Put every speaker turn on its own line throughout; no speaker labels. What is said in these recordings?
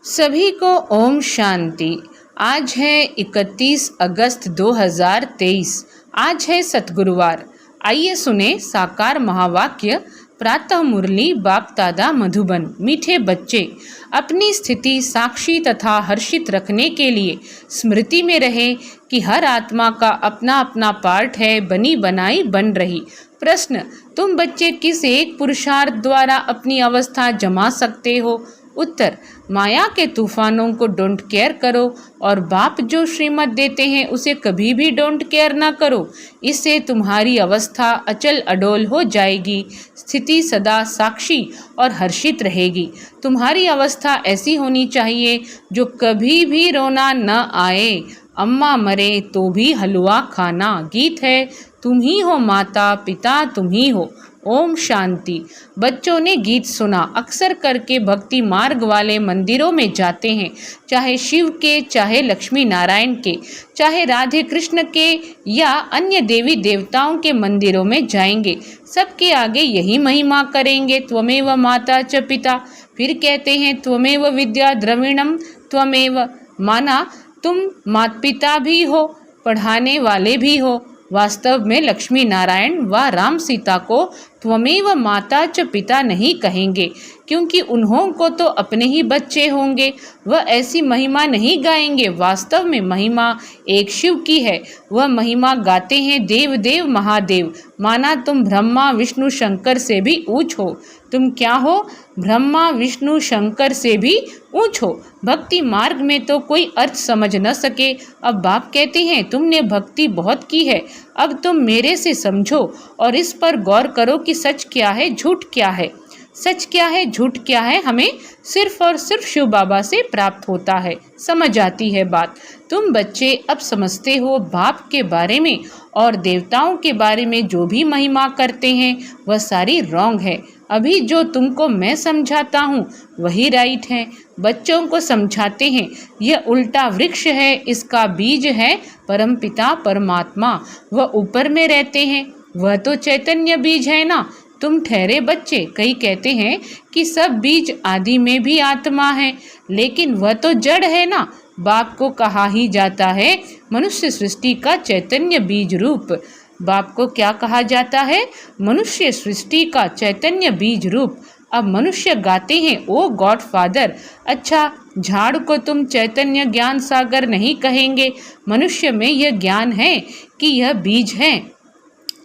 सभी को ओम शांति। आज है 31 अगस्त 2023। आज है सतगुरुवार। आइए सुने साकार महावाक्य। प्रातः मुरली बाप दादा मधुबन। मीठे बच्चे, अपनी स्थिति साक्षी तथा हर्षित रखने के लिए स्मृति में रहे कि हर आत्मा का अपना अपना पार्ट है, बनी बनाई बन रही। प्रश्न, तुम बच्चे किस एक पुरुषार्थ द्वारा अपनी अवस्था जमा सकते हो? उत्तर, माया के तूफानों को डोंट केयर करो और बाप जो श्रीमत देते हैं उसे कभी भी डोंट केयर ना करो। इससे तुम्हारी अवस्था अचल अडोल हो जाएगी, स्थिति सदा साक्षी और हर्षित रहेगी। तुम्हारी अवस्था ऐसी होनी चाहिए जो कभी भी रोना न आए। अम्मा मरे तो भी हलवा खाना। गीत है, तुम ही हो माता पिता तुम ही हो। ओम शांति। बच्चों ने गीत सुना। अक्सर करके भक्ति मार्ग वाले मंदिरों में जाते हैं, चाहे शिव के, चाहे लक्ष्मी नारायण के, चाहे राधे कृष्ण के या अन्य देवी देवताओं के मंदिरों में जाएंगे। सबके आगे यही महिमा करेंगे, त्वमेव माता च पिता। फिर कहते हैं त्वमेव विद्या द्रविणम त्वमेव, माना तुम माता पिता भी हो, पढ़ाने वाले भी हो। वास्तव में लक्ष्मी नारायण व राम सीता को त्वमेव माता च पिता नहीं कहेंगे, क्योंकि उन्हों को तो अपने ही बच्चे होंगे। वह ऐसी महिमा नहीं गाएंगे। वास्तव में महिमा एक शिव की है। वह महिमा गाते हैं देव देव महादेव। माना तुम ब्रह्मा विष्णु शंकर से भी ऊंच हो। तुम क्या हो? ब्रह्मा विष्णु शंकर से भी ऊंच हो। भक्ति मार्ग में तो कोई अर्थ समझ न सके। अब बाप कहते हैं तुमने भक्ति बहुत की है, अब तुम मेरे से समझो और इस पर गौर करो कि सच क्या है, झूठ क्या है। सच क्या है, झूठ क्या है, हमें सिर्फ और सिर्फ शिव बाबा से प्राप्त होता है। समझ आती है बात। तुम बच्चे अब समझते हो बाप के बारे में और देवताओं के बारे में जो भी महिमा करते हैं वह सारी रॉन्ग है। अभी जो तुमको मैं समझाता हूँ वही राइट है। बच्चों को समझाते हैं यह उल्टा वृक्ष है, इसका बीज है परमपिता परमात्मा। वह ऊपर में रहते हैं, वह तो चैतन्य बीज है ना। तुम ठहरे बच्चे। कई कहते हैं कि सब बीज आदि में भी आत्मा है, लेकिन वह तो जड़ है ना। बाप को कहा ही जाता है मनुष्य सृष्टि का चैतन्य बीज रूप। बाप को क्या कहा जाता है? मनुष्य सृष्टि का चैतन्य बीज रूप। अब मनुष्य गाते हैं ओ गॉड फादर। अच्छा, झाड़ को तुम चैतन्य ज्ञान सागर नहीं कहेंगे। मनुष्य में यह ज्ञान है कि यह बीज है।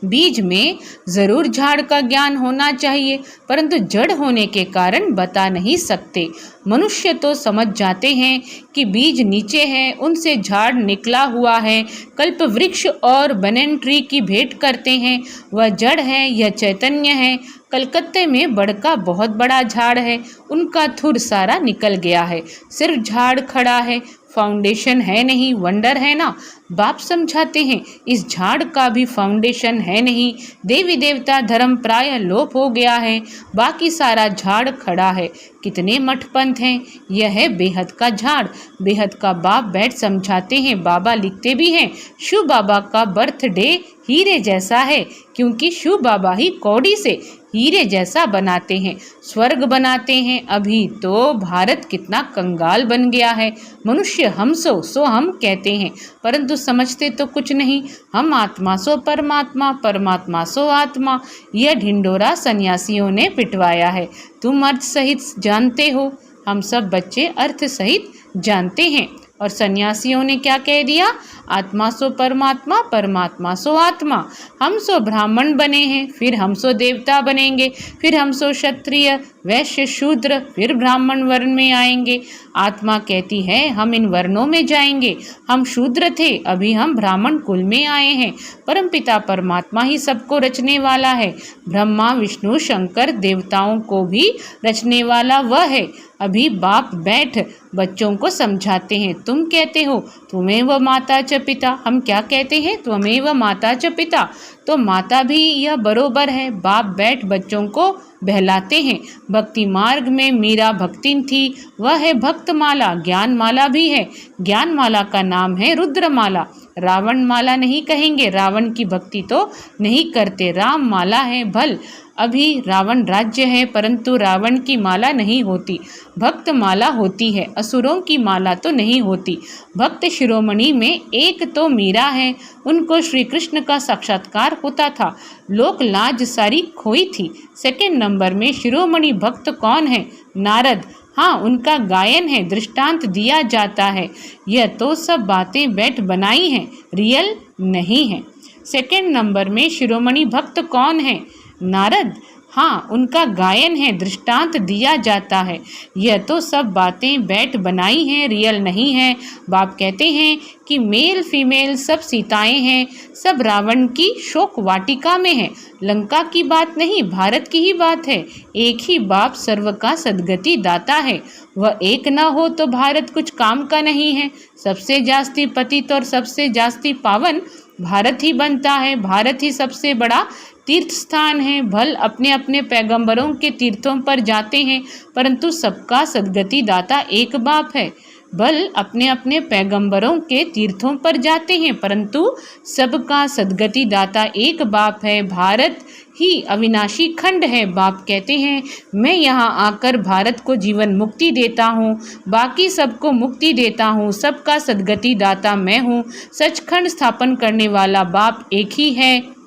बीज में जरूर झाड़ का ज्ञान होना चाहिए, परंतु जड़ होने के कारण बता नहीं सकते। मनुष्य तो समझ जाते हैं कि बीज नीचे है, उनसे झाड़ निकला हुआ है। कल्प वृक्ष और बनन ट्री की भेंट करते हैं, वह जड़ है, यह चैतन्य है। कलकत्ते में बड़ का बहुत बड़ा झाड़ है, उनका थुर सारा निकल गया है, सिर्फ झाड़ खड़ा है, फाउंडेशन है नहीं। वंडर है ना। बाप समझाते हैं इस झाड़ का भी फाउंडेशन है नहीं। देवी देवता धर्म प्राय लोप हो गया है, बाकी सारा झाड़ खड़ा है। कितने मठपंथ हैं, यह है बेहद का झाड़। बेहद का बाप बैठ समझाते हैं। बाबा लिखते भी हैं शिव बाबा का बर्थडे हीरे जैसा है, क्योंकि शिव बाबा ही कौड़ी से हीरे जैसा बनाते हैं, स्वर्ग बनाते हैं। अभी तो भारत कितना कंगाल बन गया है। मनुष्य हम सो हम कहते हैं, परंतु समझते तो कुछ नहीं। हम आत्मा सो परमात्मा, परमात्मा सो आत्मा। यह ढिंडोरा सन्यासियों ने पिटवाया है। तुम अर्थ सहित जानते हो, हम सब बच्चे अर्थ सहित जानते हैं। और सन्यासियों ने क्या कह दिया? आत्मा सो परमात्मा, परमात्मा सो आत्मा। हम सो ब्राह्मण बने हैं, फिर हम सो देवता बनेंगे, फिर हम सो क्षत्रिय वैश्य शूद्र, फिर ब्राह्मण वर्ण में आएंगे। आत्मा कहती है हम इन वर्णों में जाएंगे। हम शूद्र थे, अभी हम ब्राह्मण कुल में आए हैं। परमपिता परमात्मा ही सबको रचने वाला है। ब्रह्मा विष्णु शंकर देवताओं को भी रचने वाला वह है। अभी बाप बैठ बच्चों को समझाते हैं। तुम कहते हो त्वमेव माता च पिता। हम क्या कहते हैं? त्वमेव माता च पिता। तो माता भी यह बरोबर है। बाप बैठ बच्चों को बहलाते हैं। भक्ति मार्ग में मीरा भक्तिन थी, वह है भक्तमाला। ज्ञान माला भी है, ज्ञान माला का नाम है रुद्रमाला। रावण माला नहीं कहेंगे, रावण की भक्ति तो नहीं करते। राम माला है भल, अभी रावण राज्य है परंतु रावण की माला नहीं होती, भक्त माला होती है, असुरों की माला तो नहीं होती। भक्त शिरोमणि में एक तो मीरा है, उनको श्री कृष्ण का साक्षात्कार होता था, लोक लाज सारी खोई थी। सेकंड नंबर में शिरोमणि भक्त कौन है? नारद। हाँ, उनका गायन है, दृष्टांत दिया जाता है। यह तो सब बातें बैठ बनाई हैं, रियल नहीं है। सेकंड नंबर में शिरोमणि भक्त कौन है? नारद। हाँ, उनका गायन है, दृष्टांत दिया जाता है। यह तो सब बातें बैठ बनाई हैं, रियल नहीं है। बाप कहते हैं कि मेल फीमेल सब सीताएं हैं, सब रावण की शोक वाटिका में है। लंका की बात नहीं, भारत की ही बात है। एक ही बाप सर्व का सद्गति दाता है, वह एक न हो तो भारत कुछ काम का नहीं है। सबसे जास्ती पतित और सबसे जास्ती पावन भारत ही बनता है। भारत ही सबसे बड़ा तीर्थ स्थान है। भल अपने अपने पैगंबरों के तीर्थों पर जाते हैं परंतु सबका सद्गति दाता एक बाप है। भल अपने अपने पैगंबरों के तीर्थों पर जाते हैं परंतु सबका सद्गति दाता एक बाप है। भारत ही अविनाशी खंड है। बाप कहते हैं मैं यहाँ आकर भारत को जीवन मुक्ति देता हूँ, बाकी सबको मुक्ति देता हूँ, सबका सद्गति दाता मैं हूँ। सचखंड स्थापन करने वाला बाप एक ही है।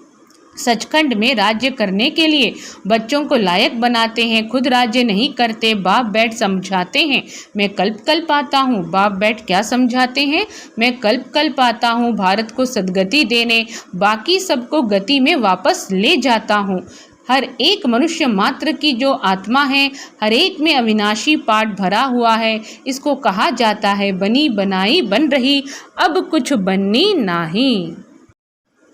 सचखंड में राज्य करने के लिए बच्चों को लायक बनाते हैं, खुद राज्य नहीं करते। बाप बैठ समझाते हैं मैं कल्प कल्प आता हूँ। बाप बैठ क्या समझाते हैं? मैं कल्प कल्प आता हूँ भारत को सद्गति देने, बाकी सबको गति में वापस ले जाता हूँ। हर एक मनुष्य मात्र की जो आत्मा है, हर एक में अविनाशी पाठ भरा हुआ है। इसको कहा जाता है बनी बनाई बन रही, अब कुछ बननी नहीं।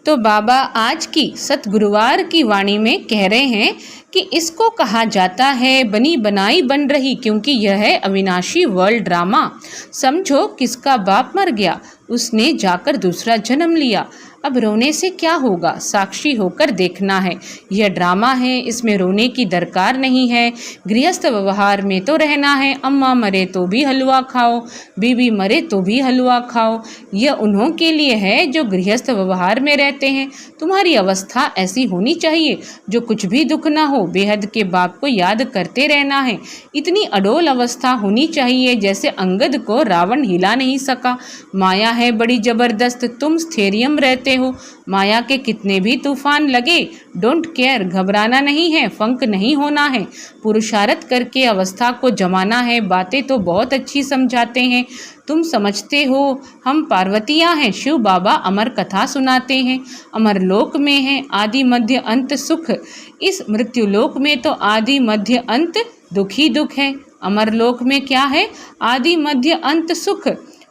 तो बाबा आज की सतगुरुवार की वाणी में कह रहे हैं कि इसको कहा जाता है बनी बनाई बन रही, क्योंकि यह है अविनाशी वर्ल्ड ड्रामा। समझो किसका बाप मर गया, उसने जाकर दूसरा जन्म लिया। अब रोने से क्या होगा, साक्षी होकर देखना है। यह ड्रामा है, इसमें रोने की दरकार नहीं है। गृहस्थ व्यवहार में तो रहना है। अम्मा मरे तो भी हलवा खाओ, बीबी मरे तो भी हलवा खाओ। यह उन्हों के लिए है जो गृहस्थ व्यवहार में रहते हैं। तुम्हारी अवस्था ऐसी होनी चाहिए जो कुछ भी दुख ना हो, बेहद के बाप को याद करते रहना है। इतनी अडोल अवस्था होनी चाहिए जैसे अंगद को रावण हिला नहीं सका। माया है बड़ी जबरदस्त, तुम स्थैर्यम रहते हो। माया के कितने भी तूफान लगे, डोंट केयर, घबराना नहीं है, फंक नहीं होना है, पुरुषार्थ करके अवस्था को जमाना है। बातें तो बहुत अच्छी समझाते हैं, तुम समझते हो हम पार्वतियाँ हैं। शिव बाबा अमर कथा सुनाते हैं। अमर लोक में है आदि मध्य अंत सुख, इस मृत्यु लोक में तो आदि मध्य अंत दुख ही दुख है। अमर लोक में क्या है? आदि मध्य अंत सुख,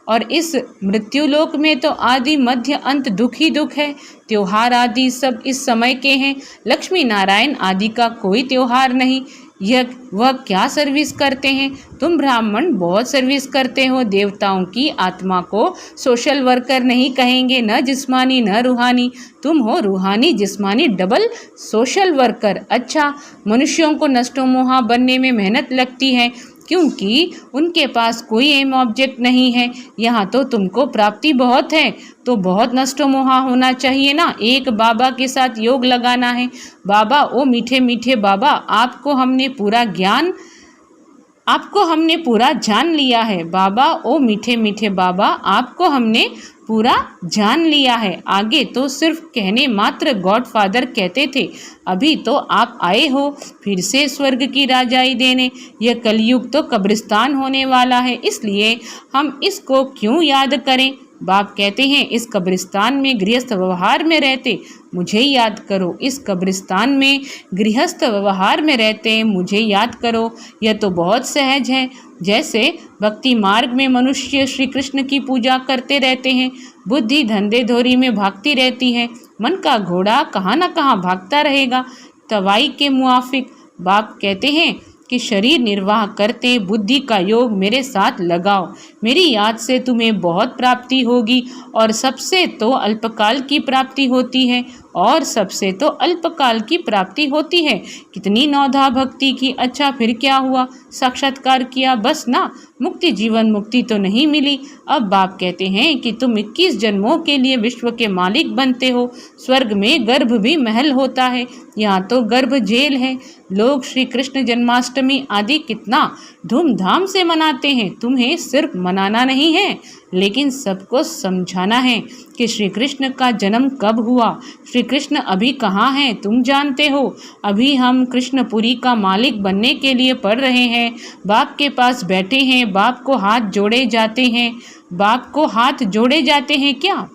और इस मृत्युलोक में तो आदि मध्य अंत दुख ही दुख है। त्योहार आदि सब इस समय के हैं, लक्ष्मी नारायण आदि का कोई त्योहार नहीं। यह वह क्या सर्विस करते हैं? तुम ब्राह्मण बहुत सर्विस करते हो। देवताओं की आत्मा को सोशल वर्कर नहीं कहेंगे, न जिस्मानी न रूहानी। तुम हो रूहानी जिस्मानी डबल सोशल वर्कर। अच्छा, मनुष्यों को नष्टो मोहा बनने में मेहनत लगती है क्योंकि उनके पास कोई एम ऑब्जेक्ट नहीं है। यहाँ तो तुमको प्राप्ति बहुत है तो बहुत नष्टो मोहा होना चाहिए ना। एक बाबा के साथ योग लगाना है। बाबा ओ मीठे मीठे बाबा, आपको हमने पूरा जान लिया है। बाबा ओ मीठे मीठे बाबा, आपको हमने पूरा जान लिया है। आगे तो सिर्फ कहने मात्र गॉड फादर कहते थे, अभी तो आप आए हो फिर से स्वर्ग की राजाई देने। यह कलयुग तो कब्रिस्तान होने वाला है, इसलिए हम इसको क्यों याद करें। बाप कहते हैं इस कब्रिस्तान में गृहस्थ व्यवहार में रहते मुझे याद करो। इस कब्रिस्तान में गृहस्थ व्यवहार में रहते मुझे याद करो। यह तो बहुत सहज है। जैसे भक्ति मार्ग में मनुष्य श्री कृष्ण की पूजा करते रहते हैं, बुद्धि धंधे धोरी में भागती रहती है, मन का घोड़ा कहाँ न कहाँ भागता रहेगा तवाई के मुआफिक। बाप कहते हैं कि शरीर निर्वाह करते बुद्धि का योग मेरे साथ लगाओ, मेरी याद से तुम्हें बहुत प्राप्ति होगी। और सबसे तो अल्पकाल की प्राप्ति होती है और सबसे तो अल्पकाल की प्राप्ति होती है। कितनी नौधा भक्ति की, अच्छा फिर क्या हुआ, साक्षात्कार किया, बस ना, मुक्ति, जीवन मुक्ति तो नहीं मिली। अब बाप कहते हैं कि तुम 21 जन्मों के लिए विश्व के मालिक बनते हो। स्वर्ग में गर्भ भी महल होता है, यहाँ तो गर्भ जेल है। लोग श्री कृष्ण जन्माष्टमी आदि कितना धूमधाम से मनाते हैं। तुम्हें सिर्फ मनाना नहीं है, लेकिन सबको समझाना है कि श्री कृष्ण का जन्म कब हुआ। श्री कृष्ण अभी कहाँ हैं तुम जानते हो। अभी हम कृष्णपुरी का मालिक बनने के लिए पढ़ रहे हैं, बाप के पास बैठे हैं, बाप को हाथ जोड़े जाते हैं। बाप को हाथ जोड़े जाते हैं क्या?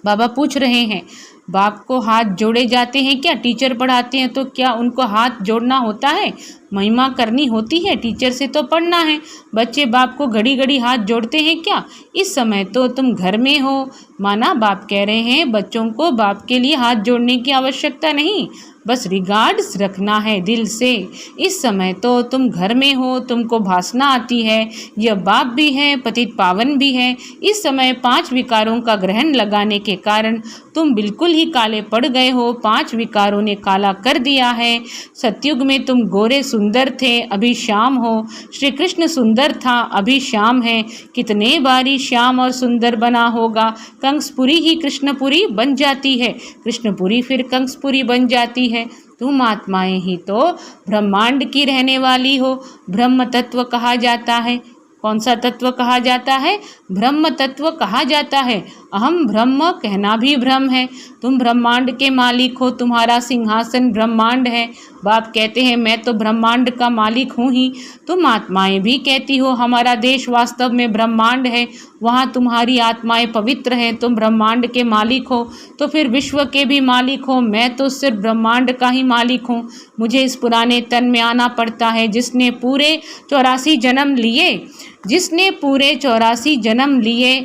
बाबा पूछ रहे हैं, बाप को हाथ जोड़े जाते हैं क्या? टीचर पढ़ाते हैं तो क्या उनको हाथ जोड़ना होता है? महिमा करनी होती है, टीचर से तो पढ़ना है। बच्चे बाप को घड़ी घड़ी हाथ जोड़ते हैं क्या? इस समय तो तुम घर में हो, माना बाप कह रहे हैं बच्चों को बाप के लिए हाथ जोड़ने की आवश्यकता नहीं, बस रिगार्ड्स रखना है दिल से। इस समय तो तुम घर में हो, तुमको भाषणा आती है, यह बाप भी है, पतित पावन भी है। इस समय 5 विकारों का ग्रहण लगाने के कारण तुम बिल्कुल ही काले पड़ गए हो। 5 विकारों ने काला कर दिया है। सतयुग में तुम गोरे सुंदर थे, अभी श्याम हो। श्री कृष्ण सुंदर था, अभी श्याम है। कितने बारी श्याम और सुंदर बना होगा। कंसपुरी ही कृष्णपुरी बन जाती है, कृष्णपुरी फिर कंसपुरी बन जाती है। तुम आत्माएं ही तो ब्रह्मांड की रहने वाली हो। ब्रह्म तत्व कहा जाता है। कौन सा तत्व कहा जाता है? ब्रह्म तत्व कहा जाता है। अहम ब्रह्म कहना भी भ्रम है। तुम ब्रह्मांड के मालिक हो, तुम्हारा सिंहासन ब्रह्मांड है। बाप कहते हैं मैं तो ब्रह्मांड का मालिक हूँ ही। तुम आत्माएं भी कहती हो हमारा देश वास्तव में ब्रह्मांड है, वहाँ तुम्हारी आत्माएं पवित्र हैं, तुम ब्रह्मांड के मालिक हो, तो फिर विश्व के भी मालिक हो। मैं तो सिर्फ ब्रह्मांड का ही मालिक हूँ। मुझे इस पुराने तन में आना पड़ता है। जिसने पूरे 84 जन्म लिए, जिसने पूरे 84 जन्म लिए,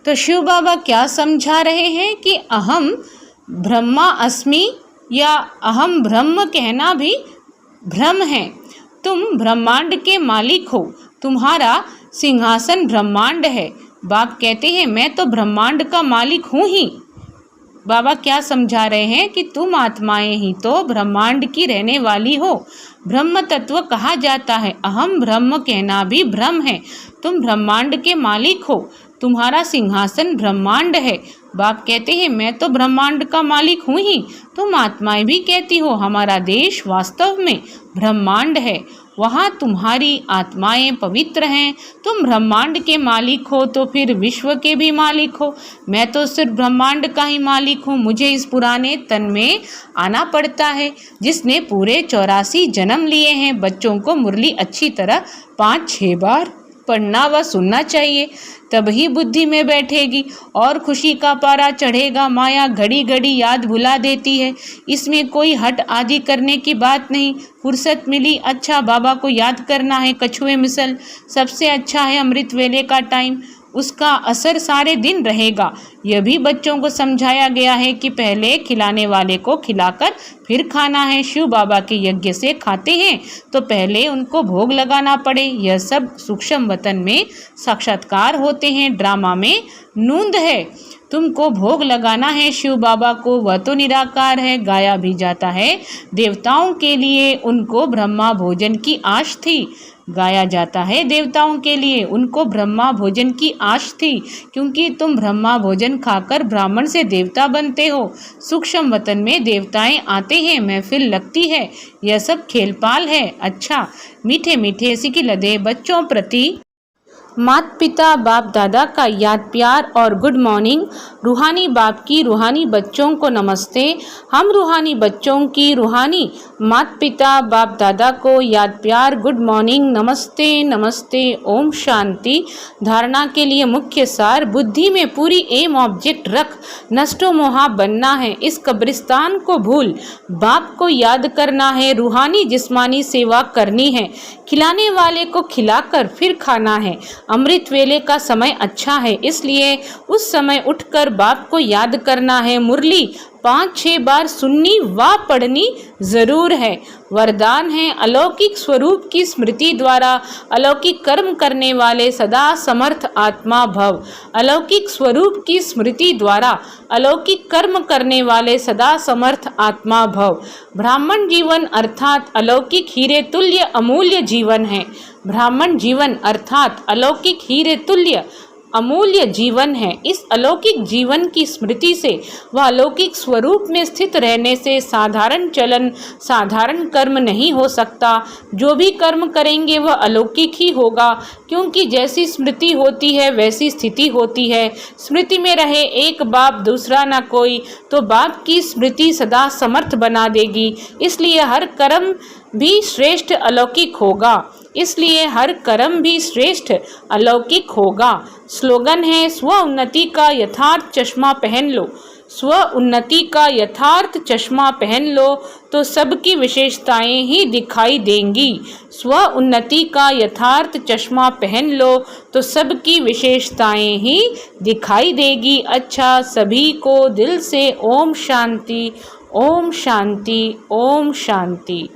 तो शिव बाबा क्या समझा रहे हैं कि अहम ब्रह्मा अस्मि या अहम ब्रह्म कहना भी भ्रम है। तुम ब्रह्मांड के मालिक हो, तुम्हारा सिंहासन ब्रह्मांड है। बाप कहते हैं मैं तो ब्रह्मांड का मालिक हूँ ही। बाबा क्या समझा रहे हैं कि तुम आत्माएं ही तो ब्रह्मांड की रहने वाली हो। ब्रह्म तत्व कहा जाता है। अहम ब्रह्म कहना भी भ्रम है। तुम ब्रह्मांड के मालिक हो, तुम्हारा सिंहासन ब्रह्मांड है। बाप कहते हैं मैं तो ब्रह्मांड का मालिक हूँ ही। तुम आत्माएं भी कहती हो हमारा देश वास्तव में ब्रह्मांड है, वहाँ तुम्हारी आत्माएं पवित्र हैं। तुम ब्रह्मांड के मालिक हो तो फिर विश्व के भी मालिक हो। मैं तो सिर्फ ब्रह्मांड का ही मालिक हूँ। मुझे इस पुराने तन में आना पड़ता है। जिसने पूरे 84 जन्म लिए हैं, बच्चों को मुरली अच्छी तरह 5-6 बार पढ़ना व सुनना चाहिए, तभी बुद्धि में बैठेगी और खुशी का पारा चढ़ेगा। माया घड़ी घड़ी याद भुला देती है। इसमें कोई हट आदि करने की बात नहीं। फुर्सत मिली, अच्छा बाबा को याद करना है। कछुए मिसल सबसे अच्छा है अमृत वेले का टाइम, उसका असर सारे दिन रहेगा। यह भी बच्चों को समझाया गया है कि पहले खिलाने वाले को खिलाकर फिर खाना है। शिव बाबा के यज्ञ से खाते हैं तो पहले उनको भोग लगाना पड़े। यह सब सूक्ष्म वतन में साक्षात्कार होते हैं, ड्रामा में नूंद है। तुमको भोग लगाना है शिव बाबा को, वह तो निराकार है। गाया भी जाता है देवताओं के लिए, उनको ब्रह्मा भोजन की आश थी। गाया जाता है देवताओं के लिए, उनको ब्रह्मा भोजन की आश थी, क्योंकि तुम ब्रह्मा भोजन खाकर ब्राह्मण से देवता बनते हो। सूक्ष्म वतन में देवताएं आते हैं, महफिल लगती है, यह सब खेलपाल है। अच्छा मीठे मीठे सिकी लदे बच्चों प्रति माता पिता बाप दादा का याद प्यार और गुड मॉर्निंग। रूहानी बाप की रूहानी बच्चों को नमस्ते। हम रूहानी बच्चों की रूहानी माता पिता बाप दादा को याद प्यार गुड मॉर्निंग, नमस्ते नमस्ते, ओम शांति। धारणा के लिए मुख्य सार, बुद्धि में पूरी एम ऑब्जेक्ट रख, नष्टो मोहा बनना है। इस कब्रिस्तान को भूल, बाप को याद करना है। रूहानी जिस्मानी सेवा करनी है, खिलाने वाले को खिलाकर फिर खाना है। अमृत वेले का समय अच्छा है, इसलिए उस समय उठकर बाप को याद करना है। मुरली 5-6 बार सुननी व पढ़नी जरूर है। वरदान है अलौकिक स्वरूप की स्मृति द्वारा अलौकिक कर्म करने वाले सदा समर्थ आत्मा भव। अलौकिक स्वरूप की स्मृति द्वारा अलौकिक कर्म करने वाले सदा समर्थ आत्मा भव। ब्राह्मण जीवन अर्थात अलौकिक हीरे तुल्य अमूल्य जीवन है। ब्राह्मण जीवन अर्थात अलौकिक हीरे तुल्य अमूल्य जीवन है। इस अलौकिक जीवन की स्मृति से व अलौकिक स्वरूप में स्थित रहने से साधारण चलन साधारण कर्म नहीं हो सकता। जो भी कर्म करेंगे वह अलौकिक ही होगा, क्योंकि जैसी स्मृति होती है वैसी स्थिति होती है। स्मृति में रहे एक बाप दूसरा न कोई, तो बाप की स्मृति सदा समर्थ बना देगी। इसलिए हर कर्म भी श्रेष्ठ अलौकिक होगा। इसलिए हर कर्म भी श्रेष्ठ अलौकिक होगा। स्लोगन है स्व उन्नति का यथार्थ चश्मा पहन लो। स्व उन्नति का यथार्थ चश्मा पहन लो तो सबकी विशेषताएं ही दिखाई देंगी। स्व उन्नति का यथार्थ चश्मा पहन लो तो सबकी विशेषताएं ही दिखाई देगी। अच्छा, सभी को दिल से ओम शांति, ओम शांति, ओम शांति।